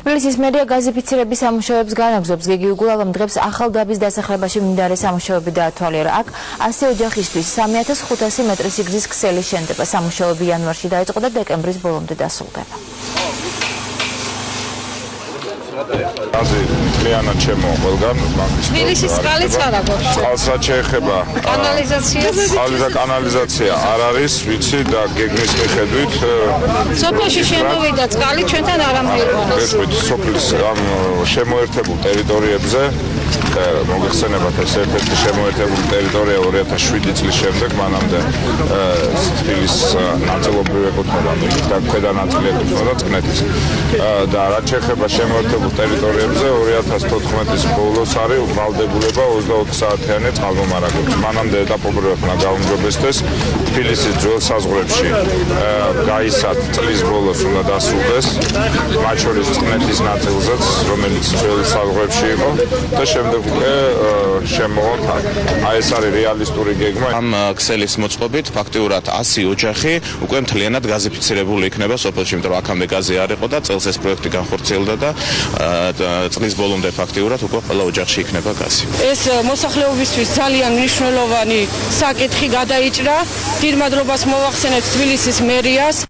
თბილისის მერია გაზიფიცირების სამუშაოებს განაგრძობს. გიგი უგულავამ დღეს ახალ დაბის დასახლებაში მიმდინარე სამუშაოები დაათვალიერა. აქ 100 ოჯახისთვის 3500 მეტრის სიგრძის ქსელი შენდება. სამუშაოები იანვარში დაიწყო და დეკემბრის ბოლომდე დასრულდება. აზი მთლიანად ჩემო ყველგან თბილისის წყალიც არ აქვს. წყალს რაც შეეხება კანალიზაცია არ არის, ვიცი და გეგმის მიხედვით სოფელში შემოვიდა წყალი ჩვენთან არ ამღერვანს. სოფლის ამ შემოერთებულ ტერიტორიებზე მოგეხსენებათ ეს ერთ-ერთი შემოერთებული ტერიტორია 2007 წლის შემდეგ მანამდე თბილის ნაწილობრივ ეკუთვნოდა და ქვედა ნაწილი ეკუთვნოდა წყნეთის და რაც შეეხება შემოერთებულ ტერიტორიებზე 2014 ბოლოს არის ვალდებულება 24 საათიანი წყალმომარაგების. მანამდე ეტაპობრივად უნდა გაუმჯობესდეს თბილისის ძველ საზღვრებში გაისად წლის ბოლოს უნდა დასრულდეს, მათ შორის წყნეთის ნაწილზეც, რომელიც ძველ საზღვრებში იყო და შემდეგ უკვე შემოღოთ. აი ეს არის რეალისტური გეგმა. ამ ქსელის მოწყობით ფაქტიურად 100 ოჯახი უკვე მთლიანად გაზიფიცირებული იქნება სოფელში, იმიტომ რომ აქამდე გაზი არ იყო და წელს ეს პროექტი განხორციელდა და წლის ბოლომდე ფაქტიურად უკვე ყველა ოჯახში იქნება გაზი. ეს მოსახლეობისთვის ძალიან მნიშვნელოვანი საკითხი გადაიჭრა. ღირმადრობას მოვახსენებთ თბილისის მერიას.